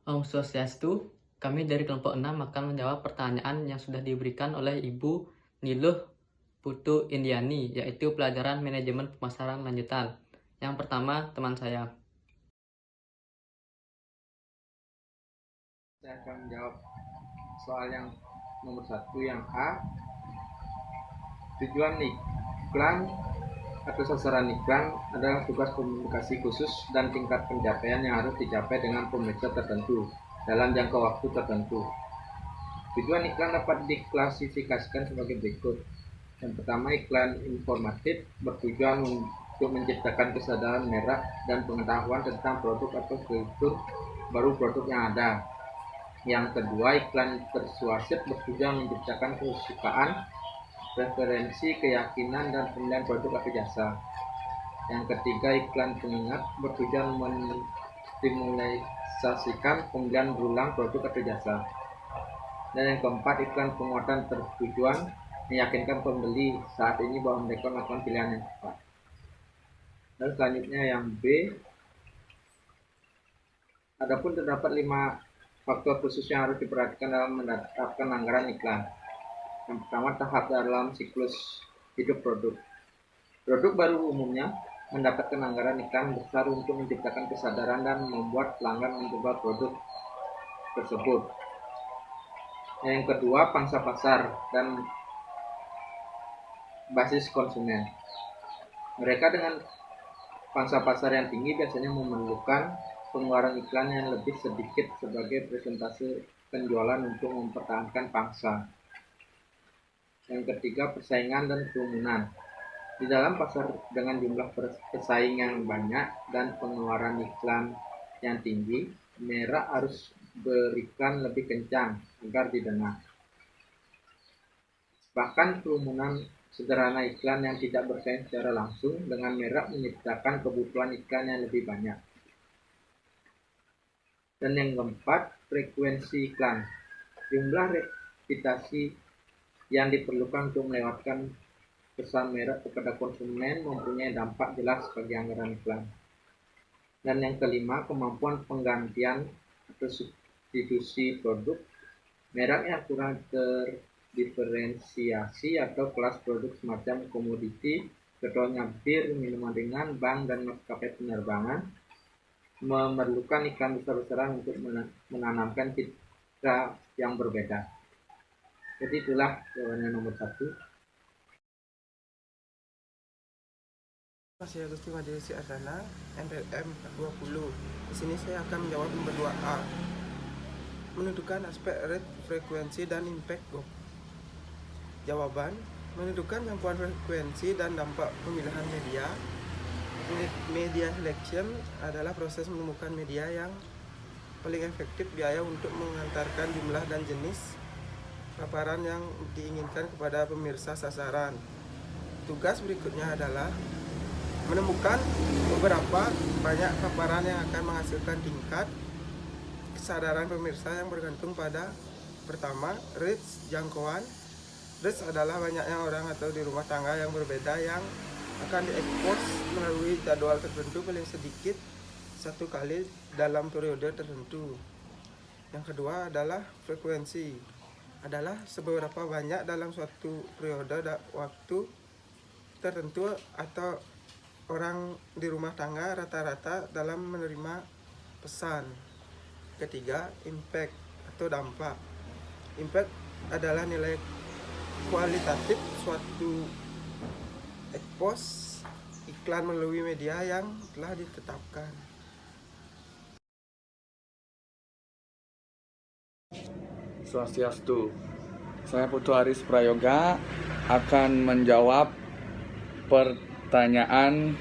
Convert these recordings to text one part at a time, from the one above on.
Om Swastiastu, kami dari kelompok 6 akan menjawab pertanyaan yang sudah diberikan oleh Ibu Niluh Putu Indiani, yaitu pelajaran manajemen pemasaran lanjutan. Yang pertama, teman saya. Saya akan menjawab soal yang nomor 1, yang A. Tujuan iklan atau sasaran iklan adalah tugas komunikasi khusus dan tingkat pencapaian yang harus dicapai dengan pemirsa tertentu dalam jangka waktu tertentu. Tujuan iklan dapat diklasifikasikan sebagai berikut. Yang pertama, iklan informatif bertujuan untuk menciptakan kesadaran merek dan pengetahuan tentang produk atau fitur baru produk yang ada. Yang kedua, iklan persuasif bertujuan menciptakan kesukaan, preferensi, keyakinan, dan pemilihan produk atau jasa. Yang ketiga, iklan pengingat bertujuan menstimulasikan pembelian berulang produk atau jasa. Dan yang keempat, iklan penguatan bertujuan meyakinkan pembeli saat ini bahwa mereka melakukan pilihan yang tepat. Dan selanjutnya yang B. Adapun terdapat 5 faktor khusus yang harus diperhatikan dalam menetapkan anggaran iklan. Yang pertama, tahap dalam siklus hidup produk. Produk baru umumnya mendapatkan anggaran iklan besar untuk menciptakan kesadaran dan membuat pelanggan mencoba produk tersebut. Yang kedua, pangsa pasar dan basis konsumen. Mereka dengan pangsa pasar yang tinggi biasanya memerlukan pengeluaran iklan yang lebih sedikit sebagai presentase penjualan untuk mempertahankan pangsa. Yang ketiga, persaingan dan kerumunan. Di dalam pasar dengan jumlah pesaing yang banyak dan pengeluaran iklan yang tinggi, merek harus berikan lebih kencang agar didengar. Bahkan kerumunan sederhana iklan yang tidak bersaing secara langsung dengan merek menciptakan kebutuhan iklan yang lebih banyak. Dan yang keempat, frekuensi iklan. Jumlah reputasi yang diperlukan untuk melewatkan pesan merek kepada konsumen mempunyai dampak jelas bagi anggaran iklan. Dan yang kelima, kemampuan penggantian atau substitusi produk. Merek yang kurang terdiferensiasi atau kelas produk semacam komoditi, contohnya bir, minuman ringan, bank, dan maskapai penerbangan, memerlukan iklan besar-besaran untuk menanamkan citra yang berbeda. Jadi itulah jawabannya nomor 1. Saya Gusti Majelis Ardana, MPLM 20. Di sini saya akan menjawab nomor 2A. Menentukan aspek rate, frekuensi, dan impact GOP. Jawaban, menentukan jangkauan frekuensi dan dampak pemilihan media. Media selection adalah proses menemukan media yang paling efektif biaya untuk mengantarkan jumlah dan jenis paparan yang diinginkan kepada pemirsa sasaran. Tugas berikutnya adalah menemukan beberapa banyak paparan yang akan menghasilkan tingkat kesadaran pemirsa yang bergantung pada pertama, reach, jangkauan. Reach adalah banyaknya orang atau di rumah tangga yang berbeda yang akan diekspos melalui jadwal tertentu paling sedikit satu kali dalam periode tertentu. Yang kedua adalah frekuensi, adalah seberapa banyak dalam suatu periode waktu tertentu atau orang di rumah tangga rata-rata dalam menerima pesan. Ketiga, impact atau dampak. Impact adalah nilai kualitatif suatu ekspos iklan melalui media yang telah ditetapkan. Swastiastu. Saya Putu Aris Prayoga akan menjawab pertanyaan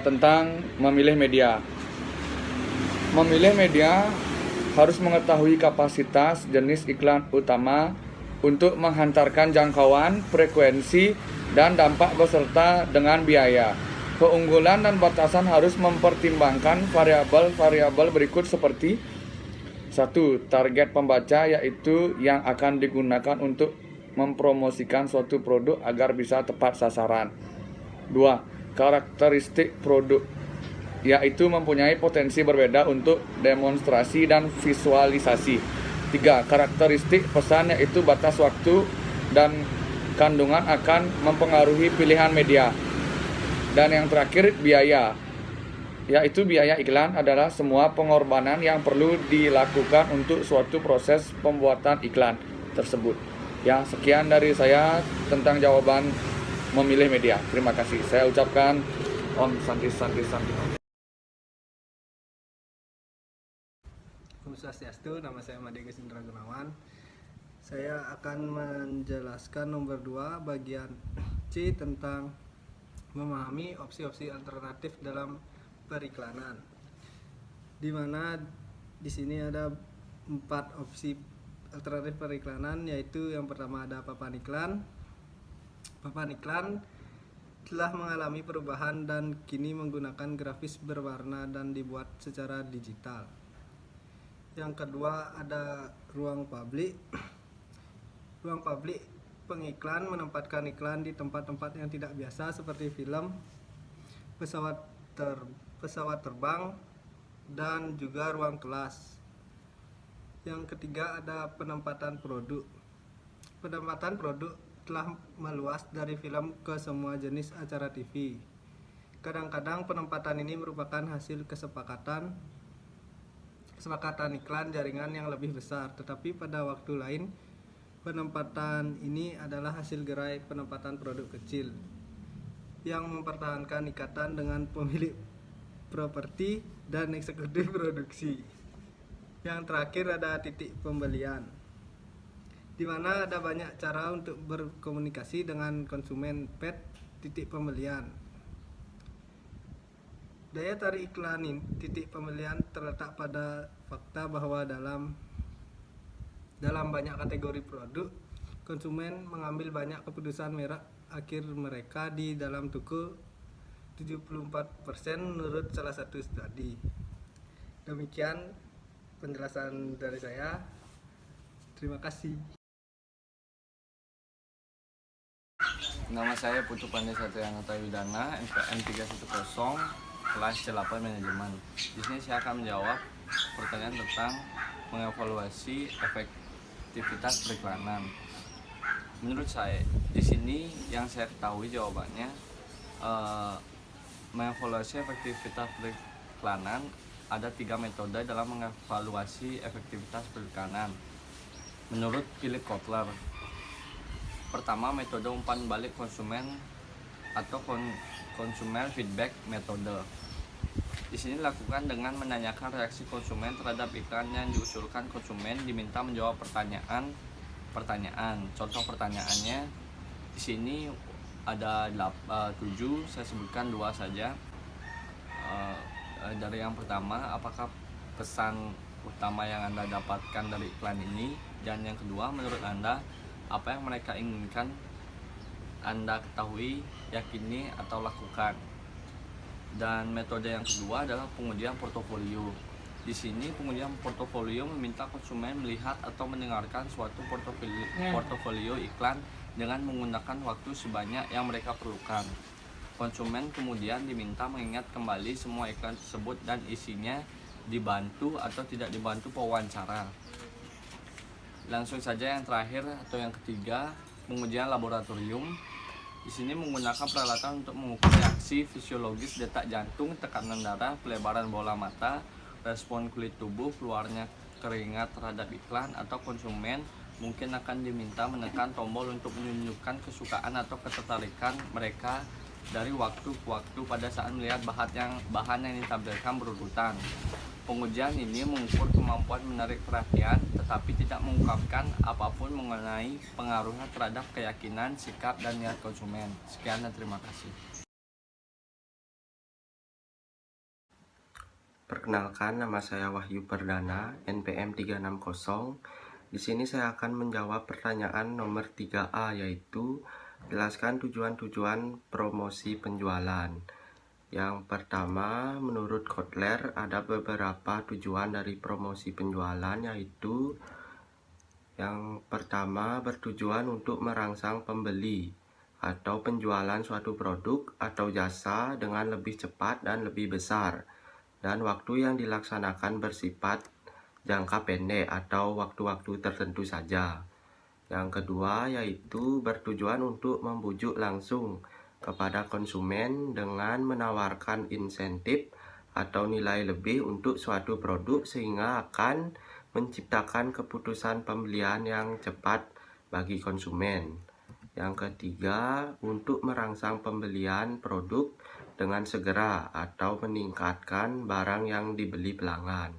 tentang memilih media. Memilih media harus mengetahui kapasitas jenis iklan utama untuk menghantarkan jangkauan, frekuensi, dan dampak beserta dengan biaya. Keunggulan dan batasan harus mempertimbangkan variabel-variabel berikut seperti 1. Target pembaca, yaitu yang akan digunakan untuk mempromosikan suatu produk agar bisa tepat sasaran. 2. Karakteristik produk. yaitu mempunyai potensi berbeda untuk demonstrasi dan visualisasi. 3. Karakteristik pesan yaitu batas waktu dan kandungan akan mempengaruhi pilihan media. Dan yang terakhir, biaya, yaitu biaya iklan adalah semua pengorbanan yang perlu dilakukan untuk suatu proses pembuatan iklan tersebut. Ya, sekian dari saya tentang jawaban memilih media. Terima kasih. Saya ucapkan Om Santi Santi Santi. Om Swastiastu, nama saya Made Gesindra Gunawan. Saya akan menjelaskan nomor 2 bagian C tentang memahami opsi-opsi alternatif dalam periklanan. Di mana di sini ada 4 opsi alternatif periklanan, yaitu yang pertama ada papan iklan. Papan iklan telah mengalami perubahan dan kini menggunakan grafis berwarna dan dibuat secara digital. Yang kedua ada ruang publik. Ruang publik pengiklan menempatkan iklan di tempat-tempat yang tidak biasa seperti film, pesawat terbang, dan juga ruang kelas. Yang ketiga ada penempatan produk. Penempatan produk telah meluas dari film ke semua jenis acara TV. Kadang-kadang penempatan ini merupakan hasil kesepakatan iklan jaringan yang lebih besar, tetapi pada waktu lain penempatan ini adalah hasil gerai penempatan produk kecil yang mempertahankan ikatan dengan pemilik properti dan eksekutif produksi. Yang terakhir ada titik pembelian, di mana ada banyak cara untuk berkomunikasi dengan konsumen pet titik pembelian. Daya tarik iklan titik pembelian terletak pada fakta bahwa dalam banyak kategori produk, konsumen mengambil banyak keputusan merek akhir mereka di dalam toko, 74% menurut salah satu studi. Demikian penjelasan dari saya. Terima kasih. Nama saya Putu Pandey Satria Anggota Widana, NPM 310, kelas C8 manajemen. Di sini saya akan menjawab pertanyaan tentang mengevaluasi efektivitas periklanan. Menurut saya, di sini yang saya ketahui jawabannya, mengevaluasi efektivitas periklanan ada 3 metode dalam mengevaluasi efektivitas periklanan. Menurut Philip Kotler, pertama, metode umpan balik konsumen atau consumer feedback metode. Di sini dilakukan dengan menanyakan reaksi konsumen terhadap iklan yang diusulkan. Konsumen diminta menjawab pertanyaan. Contoh pertanyaannya di sini ada 7, saya sebutkan 2 saja. Dari yang pertama, apakah pesan utama yang Anda dapatkan dari iklan ini? Dan yang kedua, menurut Anda apa yang mereka inginkan Anda ketahui, yakini, atau lakukan? Dan metode yang kedua adalah pengujian portofolio. Di sini pengujian portofolio meminta konsumen melihat atau mendengarkan suatu portofolio iklan dengan menggunakan waktu sebanyak yang mereka perlukan. Konsumen kemudian diminta mengingat kembali semua iklan tersebut dan isinya, dibantu atau tidak dibantu pewawancara. Langsung saja yang terakhir atau yang ketiga, pengujian laboratorium. Di sini menggunakan peralatan untuk mengukur reaksi fisiologis detak jantung, tekanan darah, pelebaran bola mata, respon kulit tubuh, keluarnya keringat terhadap iklan, atau konsumen mungkin akan diminta menekan tombol untuk menunjukkan kesukaan atau ketertarikan mereka dari waktu ke waktu pada saat melihat bahan yang ditampilkan berurutan. Pengujian ini mengukur kemampuan menarik perhatian, tetapi tidak mengungkapkan apapun mengenai pengaruhnya terhadap keyakinan, sikap, dan niat konsumen. Sekian dan terima kasih. Perkenalkan, nama saya Wahyu Perdana, NPM 360. Di sini saya akan menjawab pertanyaan nomor 3A, yaitu jelaskan tujuan-tujuan promosi penjualan. Yang pertama, menurut Kotler ada beberapa tujuan dari promosi penjualan, yaitu yang pertama bertujuan untuk merangsang pembeli. atau penjualan suatu produk atau jasa dengan lebih cepat dan lebih besar, dan waktu yang dilaksanakan bersifat jangka pendek atau waktu-waktu tertentu saja. Yang kedua yaitu bertujuan untuk membujuk langsung kepada konsumen dengan menawarkan insentif atau nilai lebih untuk suatu produk sehingga akan menciptakan keputusan pembelian yang cepat bagi konsumen. Yang ketiga, untuk merangsang pembelian produk dengan segera atau meningkatkan barang yang dibeli pelanggan.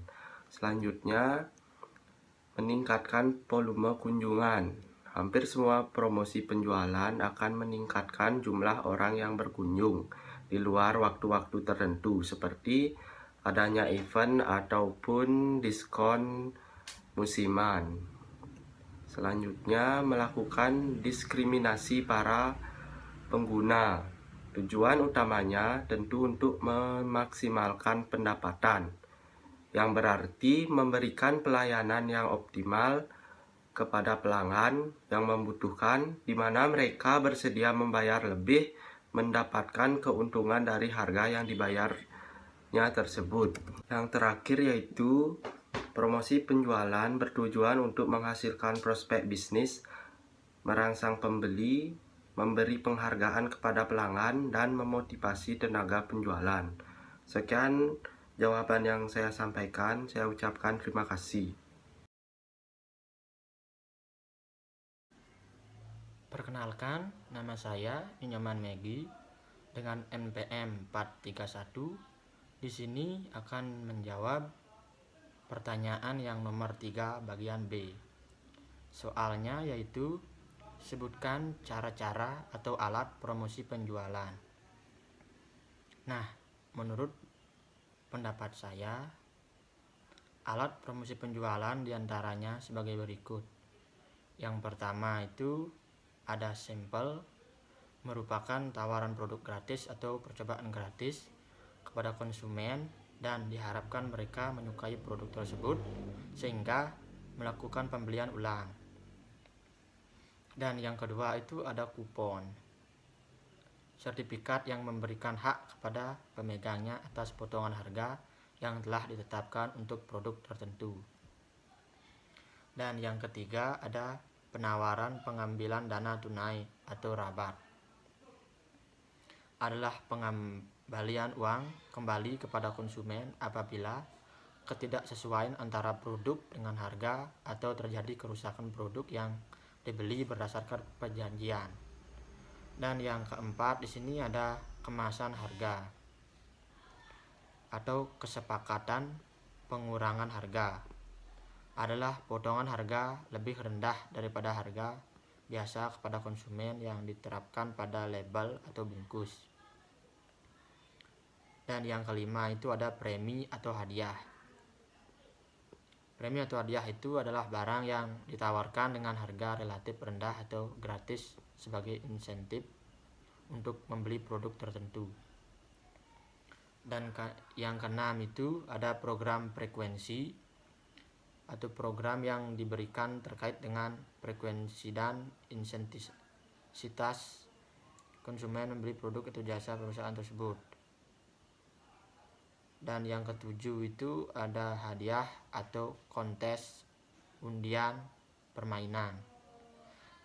Selanjutnya, meningkatkan volume kunjungan. Hampir semua promosi penjualan akan meningkatkan jumlah orang yang berkunjung di luar waktu-waktu tertentu, seperti adanya event ataupun diskon musiman. Selanjutnya, melakukan diskriminasi para pengguna. Tujuan utamanya tentu untuk memaksimalkan pendapatan, yang berarti memberikan pelayanan yang optimal kepada pelanggan yang membutuhkan, di mana mereka bersedia membayar lebih mendapatkan keuntungan dari harga yang dibayarnya tersebut. Yang terakhir yaitu promosi penjualan bertujuan untuk menghasilkan prospek bisnis, merangsang pembeli, memberi penghargaan kepada pelanggan, dan memotivasi tenaga penjualan. Sekian jawaban yang saya sampaikan. Saya ucapkan terima kasih. Perkenalkan, nama saya Inyoman Megi dengan NPM 431. Di sini akan menjawab pertanyaan yang nomor 3 bagian B. Soalnya yaitu sebutkan cara-cara atau alat promosi penjualan. Nah, menurut pendapat saya, alat promosi penjualan diantaranya sebagai berikut. Yang pertama itu ada sampel, merupakan tawaran produk gratis atau percobaan gratis kepada konsumen, dan diharapkan mereka menyukai produk tersebut sehingga melakukan pembelian ulang. Dan yang kedua itu ada kupon, sertifikat yang memberikan hak kepada pemegangnya atas potongan harga yang telah ditetapkan untuk produk tertentu. Dan yang ketiga ada penawaran pengambilan dana tunai atau rabat, adalah pengembalian uang kembali kepada konsumen apabila ketidaksesuaian antara produk dengan harga atau terjadi kerusakan produk yang dibeli berdasarkan perjanjian. Dan yang keempat di sini ada kemasan harga atau kesepakatan pengurangan harga, adalah potongan harga lebih rendah daripada harga biasa kepada konsumen yang diterapkan pada label atau bungkus. Dan yang kelima itu ada premi atau hadiah. Premi atau hadiah itu adalah barang yang ditawarkan dengan harga relatif rendah atau gratis sebagai insentif untuk membeli produk tertentu. Dan yang keenam itu ada program frekuensi atau program yang diberikan terkait dengan frekuensi dan insentisitas konsumen membeli produk atau jasa perusahaan tersebut. Dan yang ketujuh itu ada hadiah atau kontes, undian, permainan.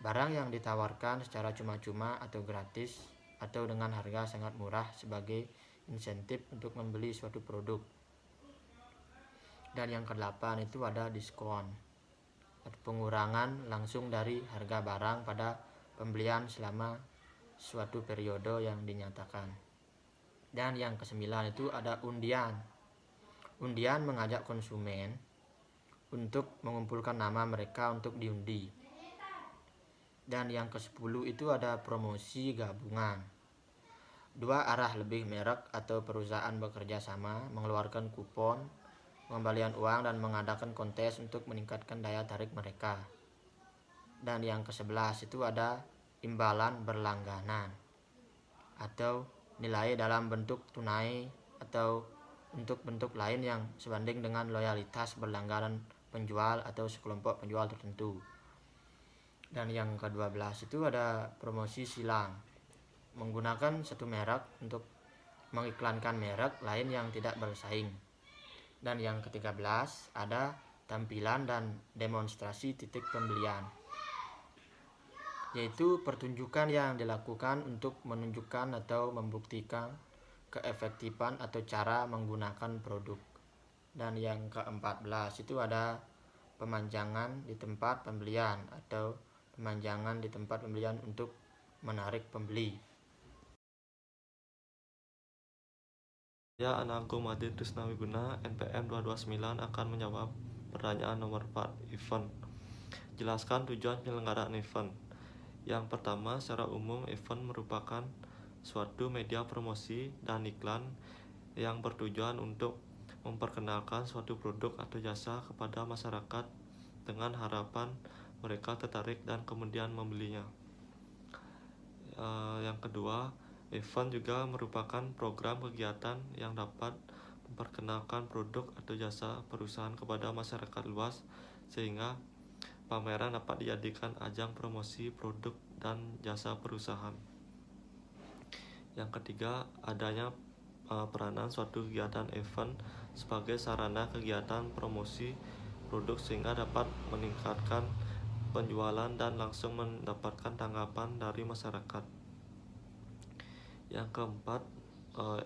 Barang yang ditawarkan secara cuma-cuma atau gratis atau dengan harga sangat murah sebagai insentif untuk membeli suatu produk. Dan yang kedelapan itu ada diskon atau pengurangan langsung dari harga barang pada pembelian selama suatu periode yang dinyatakan. Dan yang kesembilan itu ada undian. Undian mengajak konsumen untuk mengumpulkan nama mereka untuk diundi. Dan yang ke-10 itu ada promosi gabungan. Dua arah lebih merek atau perusahaan bekerja sama mengeluarkan kupon, pengembalian uang, dan mengadakan kontes untuk meningkatkan daya tarik mereka. Dan yang ke-11 itu ada imbalan berlangganan atau nilai dalam bentuk tunai atau untuk bentuk lain yang sebanding dengan loyalitas berlangganan penjual atau sekelompok penjual tertentu. Dan yang ke-12 itu ada promosi silang, menggunakan satu merek untuk mengiklankan merek lain yang tidak bersaing. Dan yang ke-13 ada tampilan dan demonstrasi titik pembelian, yaitu pertunjukan yang dilakukan untuk menunjukkan atau membuktikan keefektifan atau cara menggunakan produk. Dan yang ke-14 itu ada pemanjangan di tempat pembelian atau pemanjangan di tempat pembelian untuk menarik pembeli. Saya Ananggung Madi Trisnawiguna, NPM 229 akan menjawab pertanyaan nomor 4, event. Jelaskan tujuan penyelenggaraan event. Yang pertama, secara umum event merupakan suatu media promosi dan iklan yang bertujuan untuk memperkenalkan suatu produk atau jasa kepada masyarakat dengan harapan mereka tertarik dan kemudian membelinya. Yang kedua, event juga merupakan program kegiatan yang dapat memperkenalkan produk atau jasa perusahaan kepada masyarakat luas, sehingga pameran dapat dijadikan ajang promosi produk dan jasa perusahaan. Yang ketiga, adanya peranan suatu kegiatan event sebagai sarana kegiatan promosi produk sehingga dapat meningkatkan penjualan dan langsung mendapatkan tanggapan dari masyarakat. Yang keempat,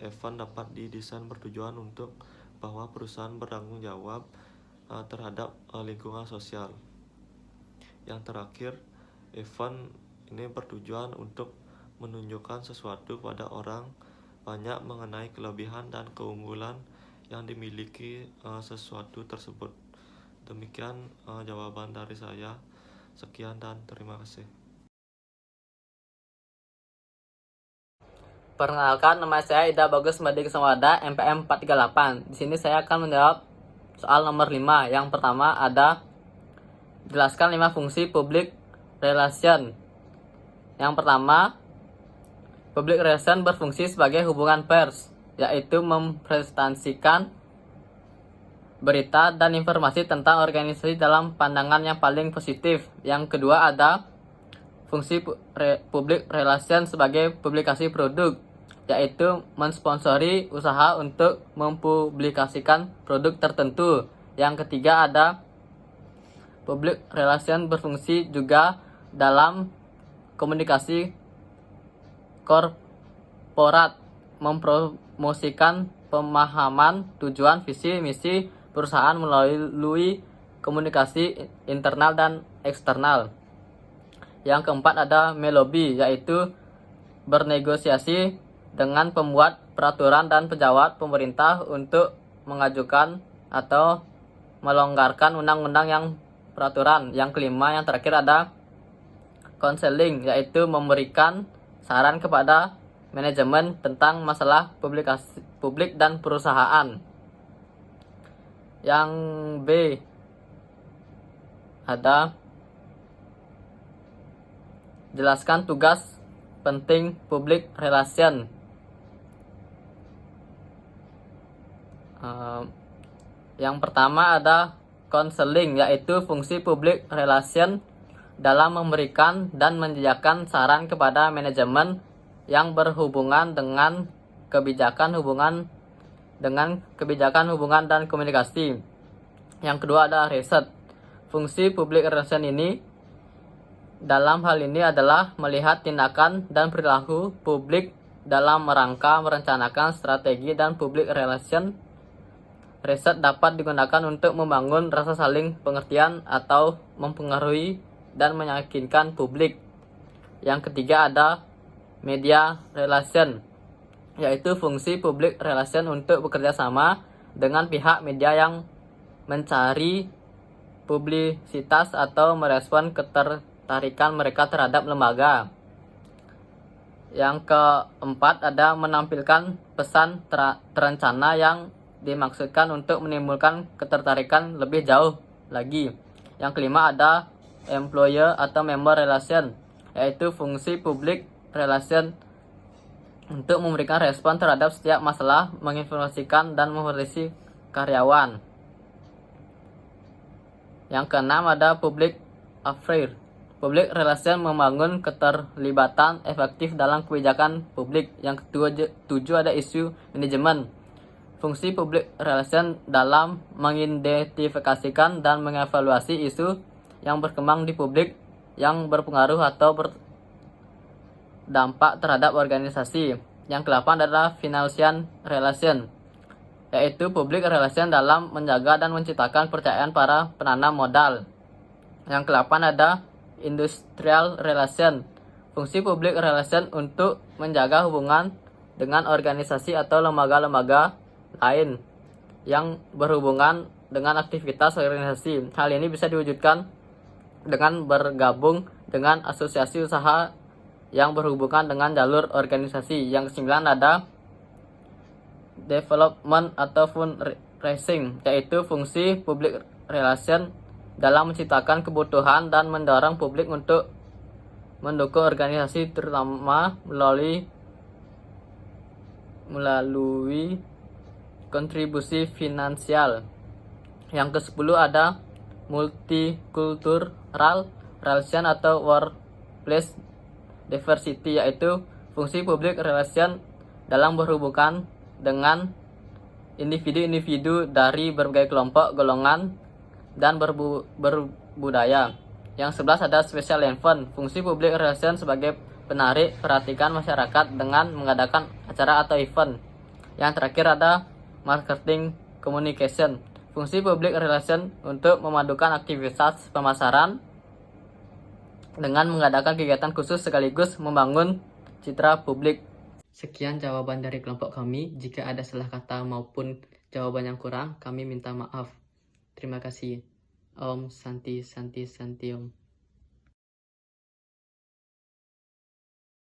event dapat didesain bertujuan untuk bahwa perusahaan bertanggung jawab terhadap lingkungan sosial. Yang terakhir, event ini bertujuan untuk menunjukkan sesuatu kepada orang banyak mengenai kelebihan dan keunggulan yang dimiliki sesuatu tersebut. Demikian jawaban dari saya. Sekian dan terima kasih. Perkenalkan, nama saya Ida Bagus Madi Kesawada, NPM 438. Di sini saya akan menjawab soal nomor 5. Yang pertama ada jelaskan 5 fungsi public relation. Yang pertama, public relation berfungsi sebagai hubungan pers, yaitu mempresentasikan berita dan informasi tentang organisasi dalam pandangan yang paling positif. Yang kedua ada fungsi public relation sebagai publikasi produk, yaitu mensponsori usaha untuk mempublikasikan produk tertentu. Yang ketiga ada public relation berfungsi juga dalam komunikasi korporat, mempromosikan pemahaman tujuan, visi, misi perusahaan melalui komunikasi internal dan eksternal. Yang keempat ada melobi, yaitu bernegosiasi dengan pembuat peraturan dan pejabat pemerintah untuk mengajukan atau melonggarkan undang-undang yang peraturan. Yang kelima, yang terakhir ada counseling, yaitu memberikan saran kepada manajemen tentang masalah publik dan perusahaan. Yang B ada jelaskan tugas penting public relation. Yang pertama ada counseling, yaitu fungsi public relation dalam memberikan dan menjajakan saran kepada manajemen yang berhubungan dengan kebijakan hubungan dan komunikasi. Yang kedua ada riset. Fungsi public relation ini dalam hal ini adalah melihat tindakan dan perilaku publik dalam rangka merencanakan strategi dan public relation. Riset dapat digunakan untuk membangun rasa saling pengertian atau mempengaruhi dan meyakinkan publik. Yang ketiga ada media relation, yaitu fungsi public relation untuk bekerja sama dengan pihak media yang mencari publisitas atau merespon ketertarikan mereka terhadap lembaga. Yang keempat ada menampilkan pesan terencana yang dimaksudkan untuk menimbulkan ketertarikan lebih jauh lagi. Yang kelima ada employer atau member relation, yaitu fungsi public relation untuk memberikan respon terhadap setiap masalah, menginformasikan dan memotivasi karyawan. Yang keenam ada public affair, public relation membangun keterlibatan efektif dalam kebijakan publik. Yang ketujuh ada isu manajemen. Fungsi public relation dalam mengidentifikasikan dan mengevaluasi isu yang berkembang di publik yang berpengaruh atau berdampak terhadap organisasi. Yang ke-8 adalah financial relation, yaitu public relation dalam menjaga dan menciptakan kepercayaan para penanam modal. Yang ke-8 ada industrial relation, fungsi public relation untuk menjaga hubungan dengan organisasi atau lembaga-lembaga lain yang berhubungan dengan aktivitas organisasi. Hal ini bisa diwujudkan dengan bergabung dengan asosiasi usaha yang berhubungan dengan jalur organisasi. Yang ke-9 ada development atau fundraising, yaitu fungsi public relation dalam menciptakan kebutuhan dan mendorong publik untuk mendukung organisasi, terutama melalui kontribusi finansial. Yang ke-10 ada multicultural relation atau workplace diversity, yaitu fungsi public relation dalam berhubungan dengan individu-individu dari berbagai kelompok, golongan, dan berbudaya. Yang 11 ada special event, fungsi public relation sebagai penarik perhatian masyarakat dengan mengadakan acara atau event. Yang terakhir ada marketing communication, fungsi public relation untuk memadukan aktivitas pemasaran dengan mengadakan kegiatan khusus sekaligus membangun citra publik. Sekian jawaban dari kelompok kami. Jika ada salah kata maupun jawaban yang kurang, kami minta maaf. Terima kasih. Om Santi Santi Santi Om.